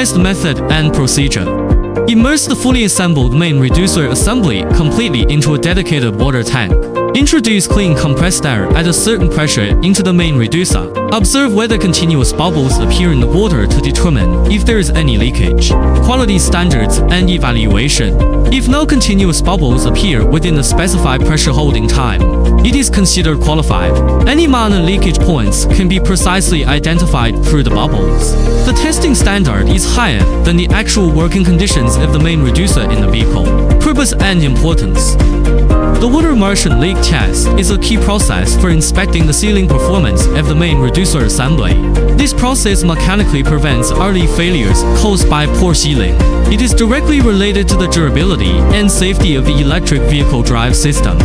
Standardized method and procedure. Immerse the fully assembled main reducer assembly completely into a dedicated water tank. Introduce clean compressed air at a certain pressure into the main reducer. Observe whether continuous bubbles appear in the water to determine if there is any leakage. Quality standards and evaluation. If no continuous bubbles appear within the specified pressure holding time, it is considered qualified. Any minor leakage points can be precisely identified through the bubbles. The testing standard is higher than the actual working conditions of the main reducer in the vehicle. Purpose and importance. The water immersion leak test is a key process for inspecting the sealing performance of the main reducer assembly. This process mechanically prevents early failures caused by poor sealing. It is directly related to the durability and safety of the electric vehicle drive system.